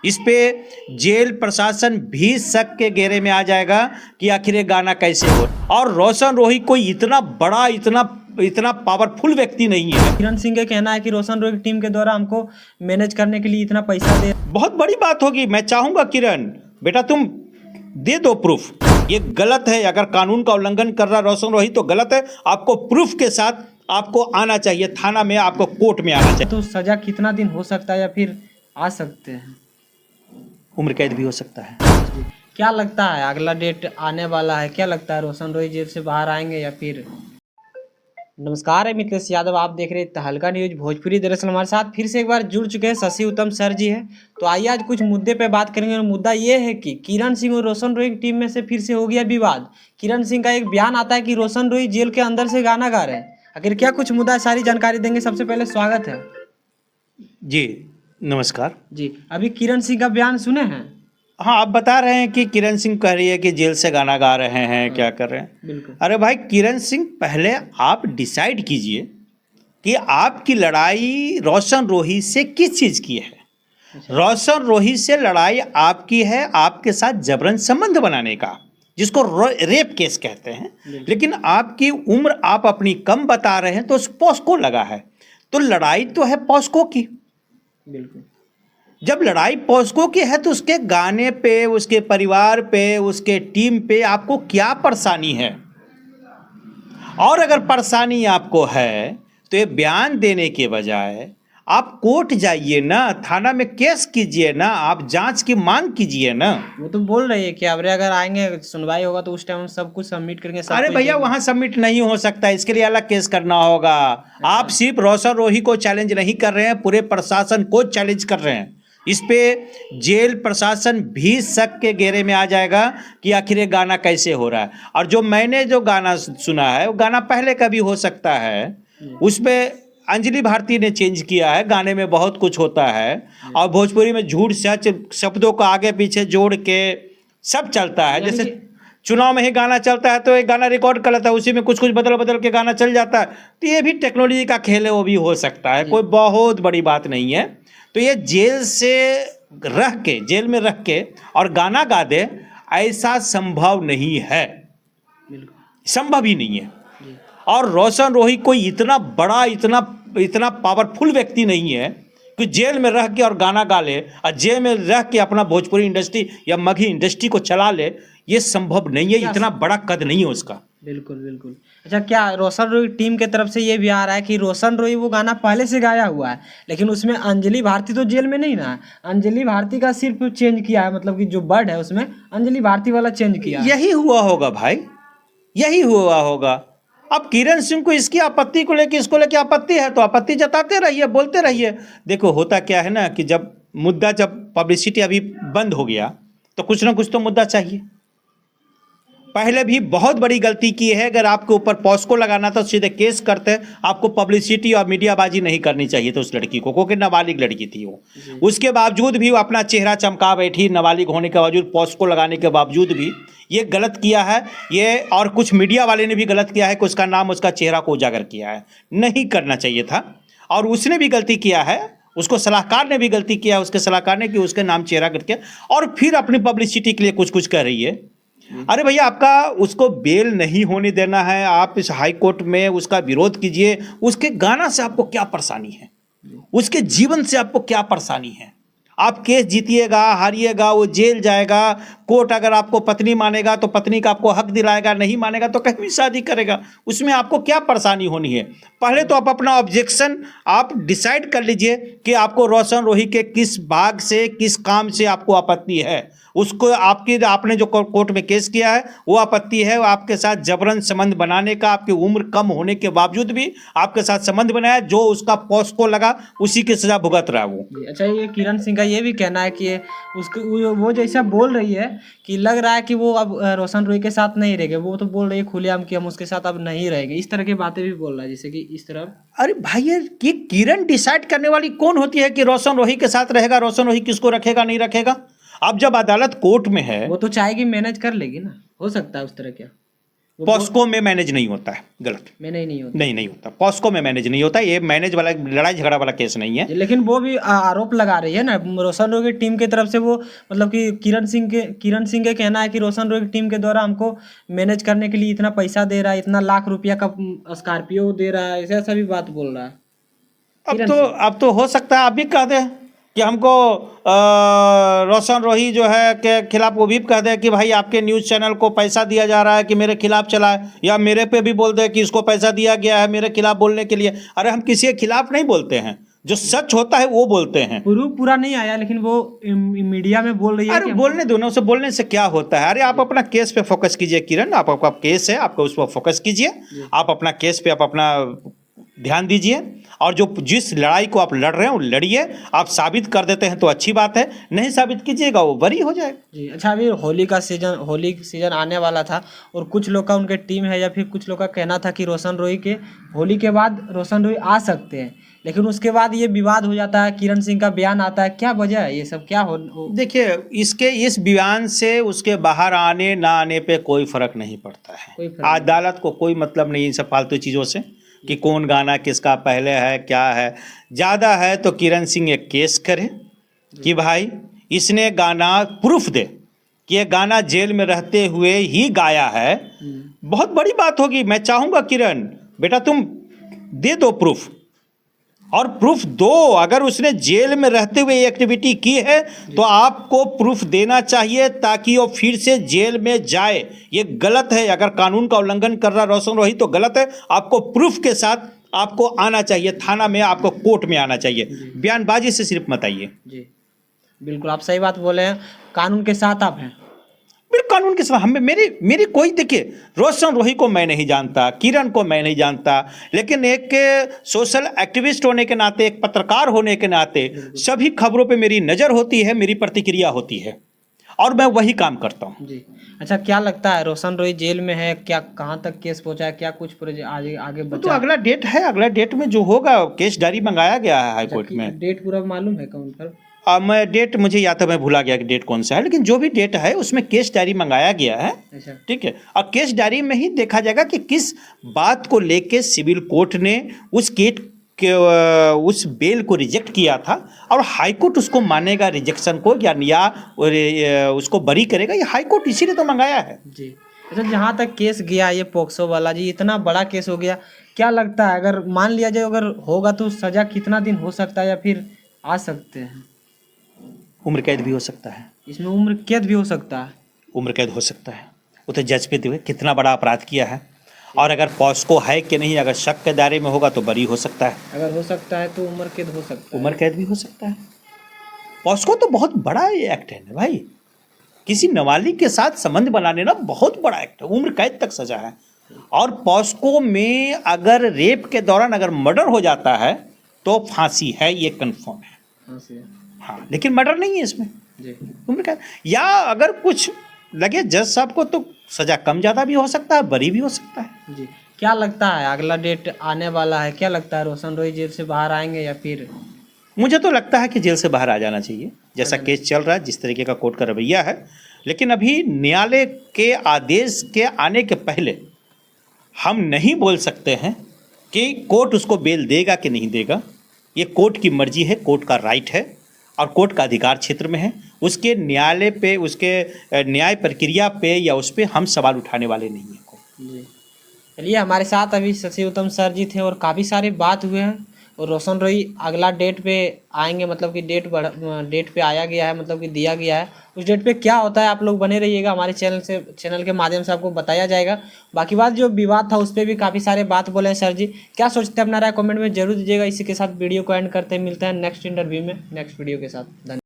इस पे जेल प्रशासन भी शक के घेरे में आ जाएगा कि आखिर ये गाना कैसे हो। और रोशन रोही कोई इतना बड़ा इतना पावरफुल व्यक्ति नहीं है। किरण सिंह का कहना है कि रोशन रोही की टीम के द्वारा हमको मैनेज करने के लिए इतना पैसा दे। बहुत बड़ी बात होगी। मैं चाहूंगा किरण बेटा तुम दे दो प्रूफ। ये गलत है, अगर कानून का उल्लंघन कर रहा रोशन रोही तो गलत है। आपको प्रूफ के साथ आपको आना चाहिए थाना में, आपको कोर्ट में आना चाहिए। तो सजा कितना दिन हो सकता है या फिर आ सकते हैं? उम्र कैद भी हो सकता है। क्या लगता है अगला डेट आने वाला है, क्या लगता है रोशन रोही जेल से बाहर आएंगे या फिर? नमस्कार, मैं मिथिलेश यादव, आप देख रहे हैं तहलका न्यूज भोजपुरी। दरअसल हमारे साथ फिर से एक बार जुड़ चुके हैं शशि उत्तम सर जी है। तो आइए आज कुछ मुद्दे पे बात करेंगे। और मुद्दा ये है कि किरण सिंह और रोशन रोही की टीम में से फिर से हो गया विवाद। किरण सिंह का एक बयान आता है कि रोशन रोही जेल के अंदर से गाना गा रहे हैं। आखिर क्या कुछ मुद्दा है, सारी जानकारी देंगे। सबसे पहले स्वागत है जी, नमस्कार जी। अभी किरण सिंह का बयान सुने हैं? हाँ, आप बता रहे हैं कि किरण सिंह कह रही है कि जेल से गाना गा रहे हैं, क्या कर रहे हैं। बिल्कुल। अरे भाई किरण सिंह, पहले आप डिसाइड कीजिए कि आपकी लड़ाई रोशन रोही से किस चीज़ की है। रोशन रोही से लड़ाई आपकी है आपके साथ जबरन संबंध बनाने का, जिसको रेप केस कहते हैं। लेकिन आपकी उम्र आप अपनी कम बता रहे हैं तो उस पॉस्को लगा है, तो लड़ाई तो है पॉस्को की। बिल्कुल। जब लड़ाई पॉस्को की है तो उसके गाने पे, उसके परिवार पे, उसके टीम पे आपको क्या परेशानी है? और अगर परेशानी आपको है तो ये बयान देने के बजाय आप कोर्ट जाइए ना, थाना में केस कीजिए ना, आप जांच की मांग कीजिए ना। वो तो बोल रही है कि अगर आएंगे सुनवाई होगा तो उस टाइम हम सब कुछ सबमिट करेंगे। अरे भैया वहां सबमिट नहीं हो सकता, इसके लिए अलग केस करना होगा। आप सिर्फ रोशन रोही को चैलेंज नहीं कर रहे हैं, पूरे प्रशासन को चैलेंज कर रहे हैं। इस पे जेल प्रशासन भी शक के घेरे में आ जाएगा कि आखिर ये गाना कैसे हो रहा है। और जो गाना सुना है वो गाना पहले का भी हो सकता है। उसमें अंजलि भारती ने चेंज किया है। गाने में बहुत कुछ होता है और भोजपुरी में झूठ सच शब्दों को आगे पीछे जोड़ के सब चलता है। जैसे चुनाव में ही गाना चलता है तो एक गाना रिकॉर्ड कर लेता है, उसी में कुछ कुछ बदल बदल के गाना चल जाता है। तो ये भी टेक्नोलॉजी का खेल है, वो भी हो सकता है, कोई बहुत बड़ी बात नहीं है। तो ये जेल में रह के और गाना गा दे, ऐसा संभव नहीं है, संभव ही नहीं है। और रोशन रोही कोई इतना बड़ा इतना पावरफुल व्यक्ति नहीं है कि जेल में रह के और गाना गा ले और जेल में रह के अपना भोजपुरी इंडस्ट्री या मगही इंडस्ट्री को चला ले। ये संभव नहीं है, इतना बड़ा कद नहीं है उसका। बिल्कुल बिल्कुल। अच्छा, क्या रोशन रोही टीम के तरफ से ये भी आ रहा है कि रोशन रोही वो गाना पहले से गाया हुआ है, लेकिन उसमें अंजलि भारती तो जेल में नहीं ना है, अंजलि भारती का सिर्फ चेंज किया है, मतलब कि जो वर्ड है उसमें अंजलि भारती वाला चेंज किया है। यही हुआ होगा भाई, यही हुआ होगा। अब किरण सिंह को इसकी आपत्ति को लेकर, इसको लेकर आपत्ति है तो आपत्ति जताते रहिए, बोलते रहिए। देखो होता क्या है ना कि जब पब्लिसिटी अभी बंद हो गया तो कुछ ना कुछ तो मुद्दा चाहिए। पहले भी बहुत बड़ी गलती की है। अगर आपके ऊपर पॉस्को लगाना था तो सीधे केस करते, आपको पब्लिसिटी और मीडियाबाजी नहीं करनी चाहिए थी उस लड़की को, क्योंकि नाबालिग लड़की थी वो। उसके बावजूद भी वो अपना चेहरा चमका बैठी, नाबालिग होने के बावजूद, पॉस्को लगाने के बावजूद भी। ये गलत किया है ये, और कुछ मीडिया वाले ने भी गलत किया है कि उसका नाम, उसका चेहरा को उजागर किया है। नहीं करना चाहिए था। और उसने भी गलती किया है, उसको सलाहकार ने भी गलती किया, उसके सलाहकार ने कि उसके नाम चेहरा करके और फिर अपनी पब्लिसिटी के लिए कुछ कुछ कर रही है। अरे भैया, आपका उसको बेल नहीं होने देना है, आप इस हाई कोर्ट में उसका विरोध कीजिए। उसके गाना से आपको क्या परेशानी है, उसके जीवन से आपको क्या परेशानी है? आप केस जीतिएगा, हारिएगा, वो जेल जाएगा। कोर्ट अगर आपको पत्नी मानेगा तो पत्नी का आपको हक दिलाएगा, नहीं मानेगा तो कहीं भी शादी करेगा। उसमें आपको क्या परेशानी होनी है? पहले तो आप अपना ऑब्जेक्शन आप डिसाइड कर लीजिए कि आपको रोशन रोही के किस भाग से, किस काम से आपको आपत्ति है। उसको आपने जो कोर्ट में केस किया है वो आपत्ति है, वो आपके साथ जबरन संबंध बनाने का, आपकी उम्र कम होने के बावजूद भी आपके साथ संबंध बनाया, जो उसका पॉस्को लगा उसी की सजा भुगत रहा है वो। अच्छा, ये किरण सिंह का ये भी कहना है कि उसको वो जैसा बोल रही है कि लग रहा है कि वो अब रोशन रोही के साथ नहीं रहेंगे। वो तो बोल रही है खुलेआम कि हम उसके साथ अब नहीं रहेंगे, इस तरह की बातें भी बोल रहा है, जैसे कि इस तरह। अरे भाई, ये किरण डिसाइड करने वाली कौन होती है कि रोशन रोही के साथ रहेगा, रोशन रोही किसको रखेगा, नहीं रखेगा? अब जब अदालत कोर्ट में है, वो तो चाहेगी मैनेज कर लेगी ना, हो सकता है उस तरह क्या? पॉस्को में मैनेज नहीं होता है, गलत। में नहीं होता। नहीं होता, पॉस्को में मैनेज नहीं होता, ये मैनेज वाला लड़ाई झगड़ा वाला केस नहीं है। लेकिन वो भी आरोप लगा रही है ना रोशन रोय की टीम की तरफ से, वो मतलब कि किरण सिंह के कहना है कि रोशन रोय की टीम के द्वारा हमको मैनेज करने के लिए इतना पैसा दे रहा है, इतना लाख रुपया का स्कॉर्पियो दे रहा है, ऐसा भी बात बोल रहा है। अब तो हो सकता है आप भी कह दें कि हमको रोशन रोही जो है के खिलाफ वो भी कह दे कि भाई आपके न्यूज़ चैनल को पैसा दिया जा रहा है कि मेरे खिलाफ चलाए, या मेरे पे भी बोल दे कि इसको पैसा दिया गया है मेरे खिलाफ बोलने के लिए। अरे हम किसी के खिलाफ नहीं बोलते हैं, जो सच होता है वो बोलते हैं। प्रूफ पूरा नहीं आया लेकिन वो मीडिया में बोल रही है। अरे बोलने दो ना, उसे बोलने से क्या होता है। अरे आप अपना केस पे फोकस कीजिए किरण, आपका केस है, आपको उस पर फोकस कीजिए, आप अपना केस पे आप अपना ध्यान दीजिए, और जो जिस लड़ाई को आप लड़ रहे हैं वो लड़िए। आप साबित कर देते हैं तो अच्छी बात है, नहीं साबित कीजिएगा वो बरी हो जाएगा। जी अच्छा, अभी होली सीजन आने वाला था, और कुछ लोग का उनके टीम है या फिर कुछ लोग का कहना था कि रोशन रोय के होली के बाद रोशन रोय आ सकते हैं, लेकिन उसके बाद ये विवाद हो जाता है, किरण सिंह का बयान आता है। क्या वजह है ये सब, क्या हो? देखिए, इस बयान से उसके बाहर आने ना आने पे कोई फर्क नहीं पड़ता है। अदालत को कोई मतलब नहीं इन सब फालतू चीज़ों से कि कौन गाना किसका पहले है क्या है। ज़्यादा है तो किरण सिंह एक केस करे कि भाई इसने गाना प्रूफ दे कि ये गाना जेल में रहते हुए ही गाया है। बहुत बड़ी बात होगी। मैं चाहूँगा किरण बेटा तुम दे दो प्रूफ, और प्रूफ दो। अगर उसने जेल में रहते हुए एक्टिविटी की है तो आपको प्रूफ देना चाहिए ताकि वो फिर से जेल में जाए। ये गलत है, अगर कानून का उल्लंघन कर रहा रोशन रोही तो गलत है। आपको प्रूफ के साथ आपको आना चाहिए थाना में, आपको कोर्ट में आना चाहिए, बयानबाजी से सिर्फ मत आइए। जी बिल्कुल, आप सही बात बोले हैं, कानून के साथ आप हैं। कानून के साथ हमें मेरी कोई, देखिए रोशन रोही को मैं नहीं जानता, किरण को मैं नहीं जानता, लेकिन एक सोशल एक्टिविस्ट होने के नाते, एक पत्रकार होने के नाते सभी खबरों पे मेरी नज़र होती है, मेरी प्रतिक्रिया होती है, और मैं वही काम करता हूँ। जी अच्छा, क्या लगता है रोशन रोही जेल में है, क्या कहाँ तक केस पहुँचा है, क्या कुछ आगे बचा? तो अगला डेट है, अगला डेट में जो होगा केस डायरी मंगाया गया है हाई कोर्ट में। डेट पूरा मालूम है कौन पर? मैं डेट मुझे या तो मैं भुला गया कि डेट कौन सा है, लेकिन जो भी डेट है उसमें केस डायरी मंगाया गया है। अच्छा ठीक है, और केस डायरी में ही देखा जाएगा कि किस बात को लेके सिविल कोर्ट ने उस बेल को रिजेक्ट किया था, और हाई कोर्ट उसको मानेगा रिजेक्शन को या उसको बरी करेगा। ये हाई कोर्ट इसीलिए तो मंगाया है। जी अच्छा, जहाँ तक केस गया ये पोक्सो वाला, जी इतना बड़ा केस हो गया, क्या लगता है अगर मान लिया जाए अगर होगा तो सजा कितना दिन हो सकता है या फिर आ सकते हैं? उम्र कैद भी हो सकता है। इसमें उम्र कैद भी हो सकता है? उम्र कैद हो सकता है, वो तो जज पे हुए कितना बड़ा अपराध किया है, और अगर पॉस्को है कि नहीं, अगर शक के दायरे में होगा तो बरी हो सकता है। अगर हो सकता है तो उम्र कैद हो सकता है। उम्र कैद भी हो सकता है। पॉस्को तो बहुत बड़ा एक्ट है ना भाई, किसी नाबालिग के साथ संबंध बनाने ना बहुत बड़ा एक्ट है, उम्र कैद तक सजा है। और पॉस्को में अगर रेप के दौरान अगर मर्डर हो जाता है तो फांसी है, ये कंफर्म है। हाँ, लेकिन मर्डर नहीं है इसमें जी। उम्र कैद, या अगर कुछ लगे जज साहब को तो सजा कम ज़्यादा भी हो सकता है, बरी भी हो सकता है। जी क्या लगता है अगला डेट आने वाला है, क्या लगता है रोशन रोही जेल से बाहर आएंगे या फिर? मुझे तो लगता है कि जेल से बाहर आ जाना चाहिए, जैसा केस चल रहा है, जिस तरीके का कोर्ट का रवैया है। लेकिन अभी न्यायालय के आदेश के आने के पहले हम नहीं बोल सकते हैं कि कोर्ट उसको बेल देगा कि नहीं देगा। ये कोर्ट की मर्जी है, कोर्ट का राइट है, और कोर्ट का अधिकार क्षेत्र में है। उसके न्यायालय पे, उसके न्याय प्रक्रिया पे या उस पर हम सवाल उठाने वाले नहीं हैं। जी चलिए, हमारे साथ अभी शशि उत्तम सर जी थे और काफ़ी सारे बात हुए हैं, और रोशन रोही अगला डेट पे आएंगे, मतलब कि डेट पे आया गया है, मतलब कि दिया गया है। उस डेट पे क्या होता है आप लोग बने रहिएगा, हमारे चैनल के माध्यम से आपको बताया जाएगा। बाकी बात जो विवाद था उस पर भी काफ़ी सारे बात बोले हैं सर जी, क्या सोचते हैं अपना राय कमेंट में जरूर दीजिएगा। इसी के साथ वीडियो को एंड करते हैं, मिलते हैं नेक्स्ट इंटरव्यू में नेक्स्ट वीडियो के साथ। धन्यवाद।